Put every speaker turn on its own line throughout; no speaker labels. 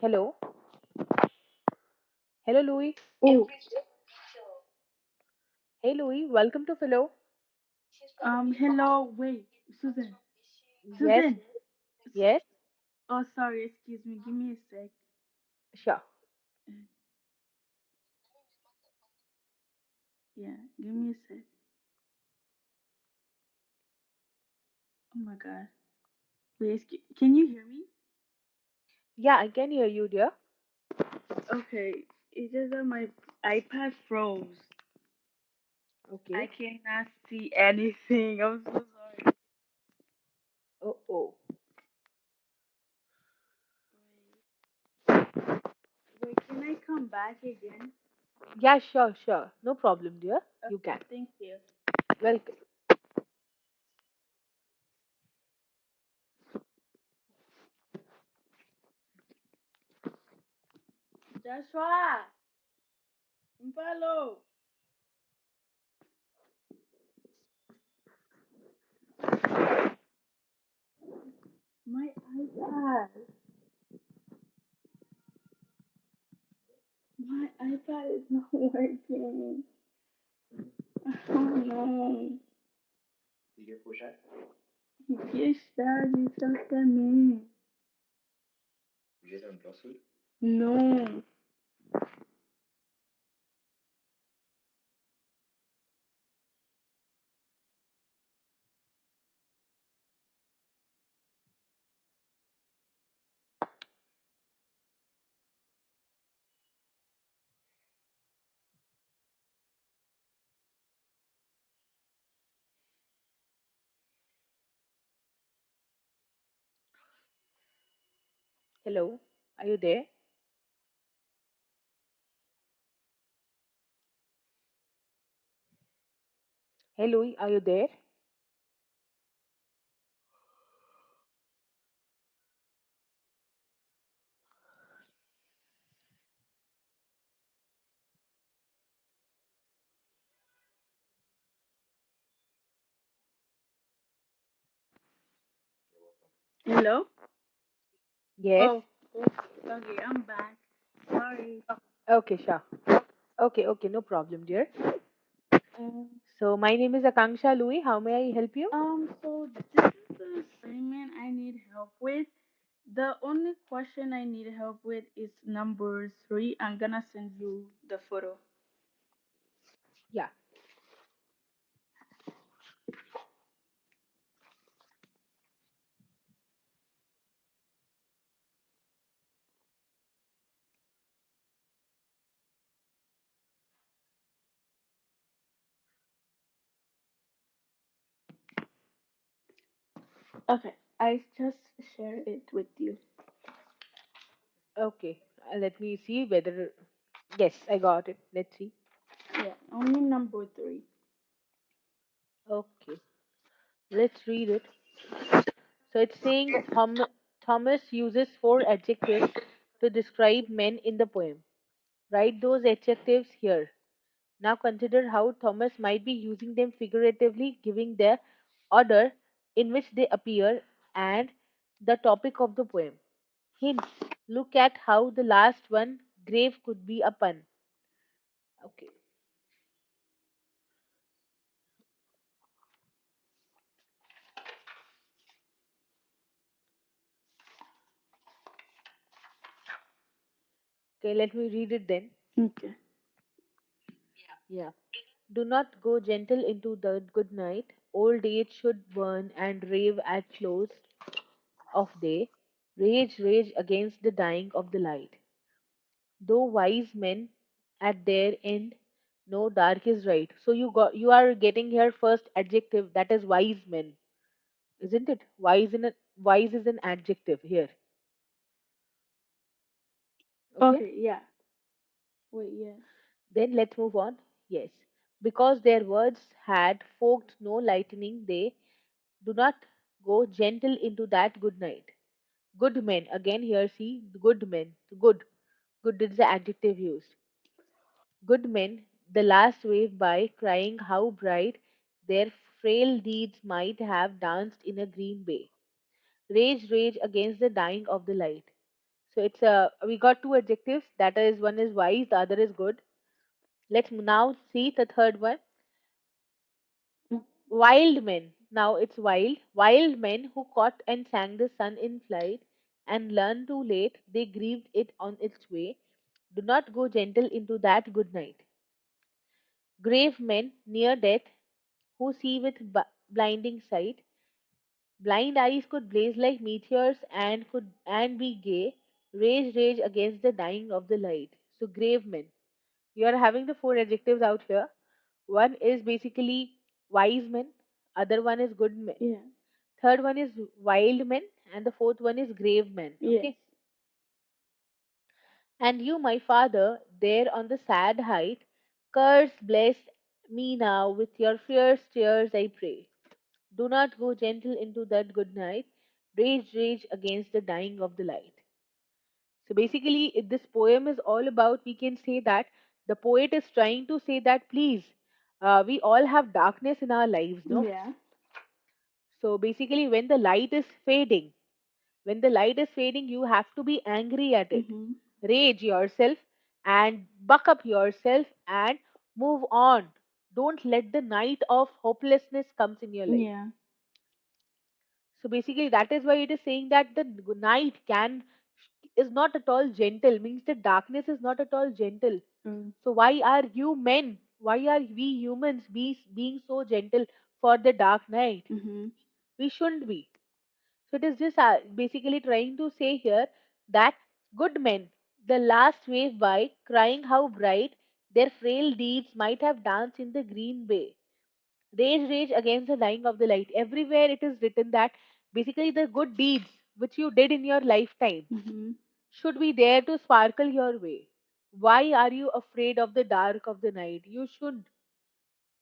Hello. Hello, Louis.
Oh,
Hey, Louis. Welcome to Filo.
hello. Wait, Susan.
Yes.
Susan.
Yes.
Oh, sorry. Excuse me. Give me a sec.
Sure.
Uh, Yeah, give me a sec. Oh my God. Wait, can you hear me?
Yeah, I can hear you, dear.
Okay. It's just that my iPad froze. I
Okay.
cannot see anything. I'm so sorry.
Oh, oh.
Wait, can I come back again?
Yeah, sure, sure. No problem, dear. You
Okay,
can.
thank you.
Welcome.
Joshua, follow. My iPad. My iPad is not working. Oh no. Está exatamente. No.
Hello. Are you there? Hey, Louis. Are you there?
Hello?
Yes.
Oh, okay, I'm back. Sorry.
Okay, sure. Okay, okay. No problem, dear.
Um,
So, my name is Akanksha Louis. How may I help you?
so this is the assignment I need help with. The only question I need help with is number 3. I'm gonna send you the photo.
Yeah.
Okay, I just shared it with you.
Okay. Let me see whether. Yes, I got it. Let's see.
Yeah, only number 3.
Okay. Let's read it. So it's saying Thomas uses four adjectives to describe men in the poem. Write those adjectives here. Now consider how Thomas might be using them figuratively, giving the order in which they appear and the topic of the poem. Hint. Look at how the last one, grave, could be a pun. Okay. Okay, let me read it then.
Okay.
Yeah. Do not go gentle into the good night. Old age should burn and rave at close of day. Rage, rage against the dying of the light. Though wise men at their end know dark is right. So you are getting here first adjective, that is wise men, isn't it? Wise is an adjective here. Okay.
Okay, yeah. Wait, yeah.
Then let's move on. Yes. Because their words had fogged no lightning, they do not go gentle into that good night. Good men. Again here see good men. Good. Good is the adjective used. Good men, the last wave by, crying how bright their frail deeds might have danced in a green bay. Rage, rage against the dying of the light. So it's we got two adjectives. That is, one is wise, the other is good. Let's now see the third one. Wild men. Now it's wild. Wild men who caught and sang the sun in flight and learned too late, they grieved it on its way. Do not go gentle into that good night. Grave men near death who see with blinding sight. Blind eyes could blaze like meteors and could and be gay. Rage, rage against the dying of the light. So grave men. You are having the four adjectives out here. One is basically wise men, other one is good men,
Yeah.
third one is wild men, and the fourth one is grave men.
Yes.
Okay. And you, my father, there on the sad height, curse, bless me now with your fierce tears, I pray. Do not go gentle into that good night. Rage, rage against the dying of the light. So basically, this poem is all about, we can say that the poet is trying to say that, please, we all have darkness in our lives, no?
Yeah.
So basically, when the light is fading, you have to be angry at it,
Mhm.
rage yourself, and buck up yourself and move on. Don't let the night of hopelessness comes in your life.
Yeah.
So basically, that is why it is saying that the night can is not at all gentle. Means the darkness is not at all gentle.
Mm.
So why are you men? Why are we humans being so gentle for the dark night?
Mhm.
We shouldn't be. So it is just basically trying to say here that good men, the last wave by, crying how bright their frail deeds might have danced in the green bay. Rage, rage against the dying of the light. Everywhere it is written that basically the good deeds which you did in your lifetime
Mhm.
should be there to sparkle your way. Why are you afraid of the dark of the night? You should.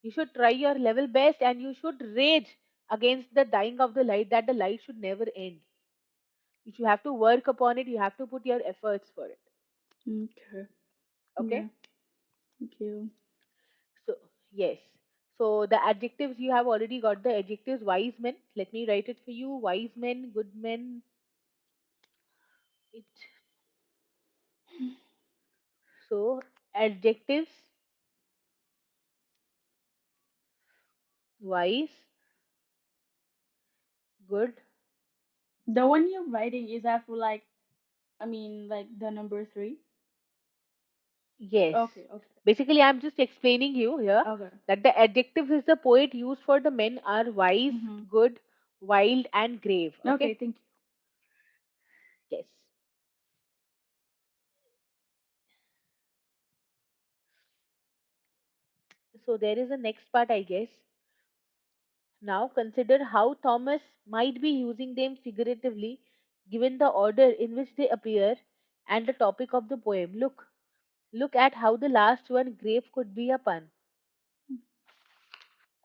You should try your level best and you should rage against the dying of the light, that the light should never end. You have to work upon it, you have to put your efforts for it.
Okay.
Okay?
Yeah. Thank you.
So, yes. So, the adjectives, you have already got the adjectives wise men. Let me write it for you. Wise men, good men. It, so, adjectives wise, good.
The one you're writing is that for like, I mean, like the number three.
Yes.
Okay. Okay.
Basically, I'm just explaining you here
Okay.
that the adjectives is the poet used for the men are wise,
Mhm.
good, wild, and grave.
Okay.
Okay?
Thank you.
Yes. So, there is a next part, I guess. Now, consider how Thomas might be using them figuratively given the order in which they appear and the topic of the poem. Look at how the last one, grave, could be a pun.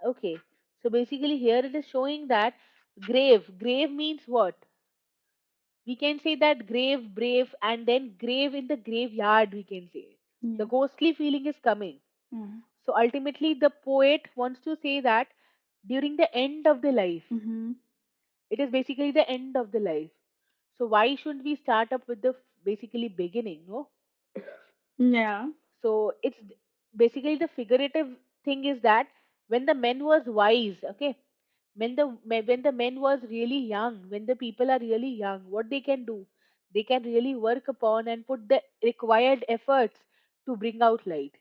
Okay, so basically, here it is showing that grave means what? We can say that grave, brave, and then grave in the graveyard, we can say. The
Yeah.
ghostly feeling is coming.
Mhm.
So ultimately, the poet wants to say that during the end of the life,
Mhm.
it is basically the end of the life. So why shouldn't we start up with the basically beginning, no?
Yeah.
So it's basically the figurative thing is that when the men was wise, okay, when the men was really young, when the people are really young, what they can do? They can really work upon and put the required efforts to bring out light,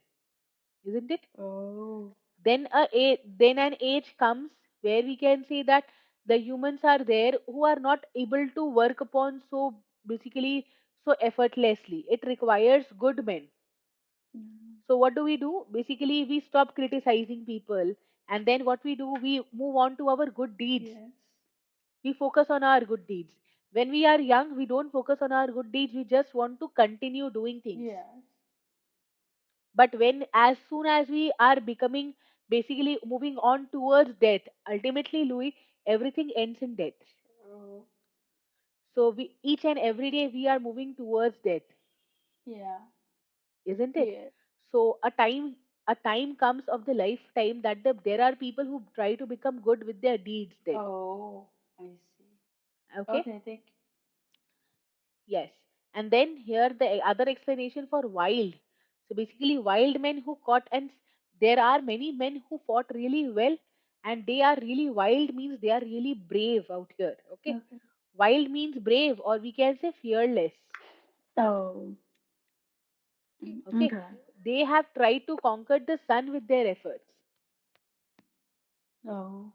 isn't it?
Oh.
Then an age comes where we can say that the humans are there who are not able to work upon so basically so effortlessly. It requires good men.
Mhm.
So what do? Basically, we stop criticizing people, and then what we do, we move on to our good deeds.
Yes.
We focus on our good deeds. When we are young, we don't focus on our good deeds. We just want to continue doing things.
Yes.
But when, as soon as we are becoming, basically moving on towards death, ultimately, Louis, everything ends in death.
Oh.
So we each and every day we are moving towards death,
Yeah.
isn't it?
Yeah.
So a time comes of the lifetime that there are people who try to become good with their deeds. Then,
Oh. I see.
okay,
Okay. Thank
yes. And then here the other explanation for wild. So basically, wild men who caught, and there are many men who fought really well, and they are really wild means they are really brave out here. Okay,
Okay.
wild means brave, or we can say fearless.
Oh.
Okay,
Okay.
they have tried to conquer the sun with their efforts.
Oh.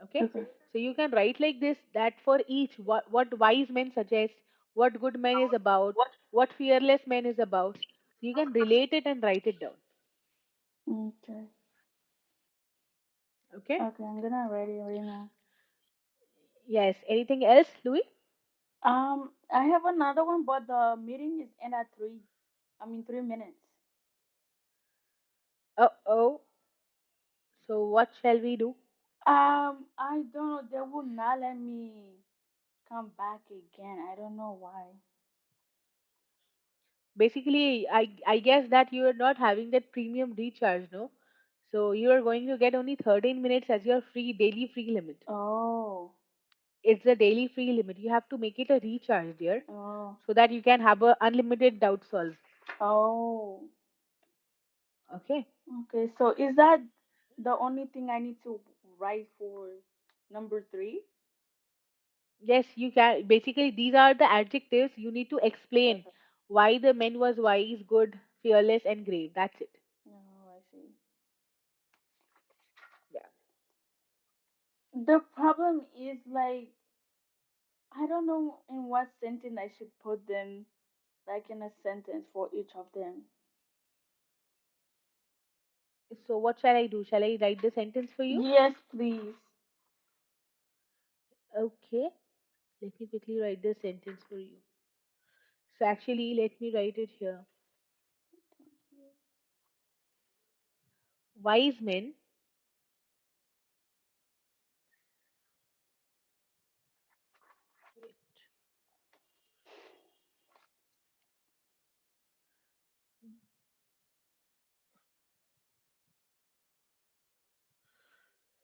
Okay,
Okay.
so you can write like this, that for each what wise men suggest, what good man is about, what fearless man is about. So you can relate it and write it down.
Okay.
Okay.
Okay, I'm gonna write it right now.
Yes. Anything else, Louis?
I have another one, but the meeting is in at 3. I mean 3 minutes.
Oh. So what shall we do?
I don't know. They will not let me come back again. I don't know why.
Basically, I guess that you are not having that premium recharge, no? So you are going to get only 13 minutes as your free daily free limit.
Oh.
It's a daily free limit. You have to make it a recharge, dear,
Oh.
so that you can have a unlimited doubt solve.
Oh.
Okay.
Okay. So is that the only thing I need to write for number 3?
Yes, you can. Basically, these are the adjectives you need to explain
Okay.
why the man was wise, good, fearless, and grave. That's it.
Oh, I see.
Yeah.
The problem is like I don't know in what sentence I should put them, like in a sentence for each of them.
So, what shall I do? Shall I write the sentence for you?
Yes, please.
Okay. Let me quickly write the sentence for you. So, actually, let me write it here. Wise men,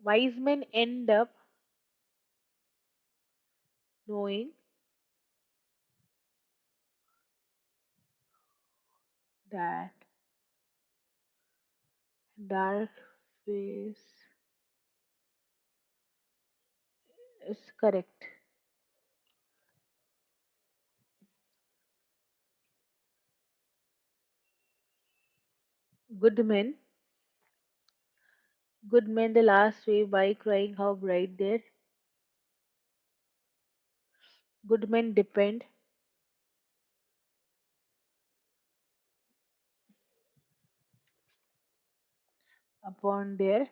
wise men end up knowing that dark face is correct. Good men, good men, the last way by crying how bright there. Good men depend upon their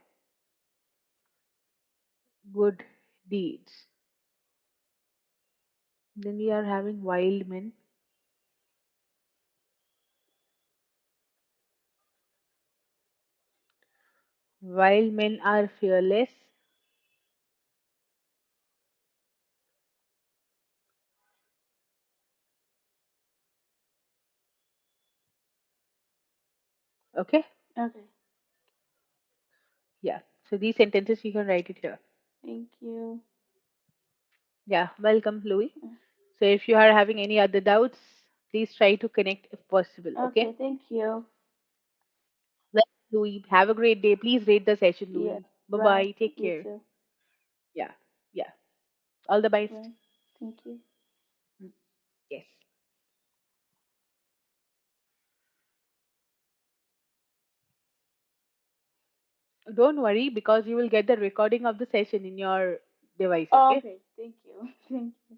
good deeds. Then we are having wild men. Wild men are fearless. Okay?
Okay.
Yeah. So these sentences you can write it here.
Thank you.
Yeah. Welcome, Louis.
Mm.
So if you are having any other doubts, please try to connect if possible. Okay?
Okay, thank you.
Well, Louis, have a great day. Please rate the session,
Yeah.
Louis. Bye
Bye.
bye. Take
You
care.
too.
Yeah. Yeah. All the best.
Bye. Thank you.
Mm. Yes. Don't worry because you will get the recording of the session in your device.
Oh,
Okay?
okay. Thank you. Thank you.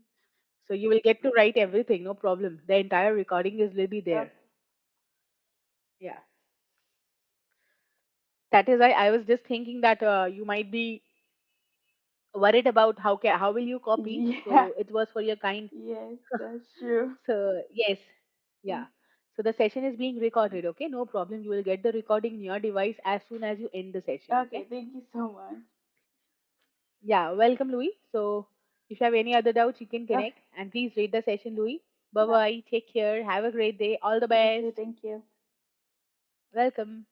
So you will get to write everything. No problem. The entire recording will be there.
Okay.
Yeah. That is why I was just thinking that you might be worried about how will you copy.
Yeah.
So it was for your kind.
Yes, that's true.
So yes,
Mm.
yeah. So the session is being recorded. Okay, no problem. You will get the recording in your device as soon as you end the session. Okay.
Okay, thank you so much.
Yeah. Welcome, Louis. So if you have any other doubts, you can
Okay,
connect and please rate the session, Louis. Bye
bye.
bye. Take care. Have a great day. All the
You
best.
too. Thank you.
Welcome.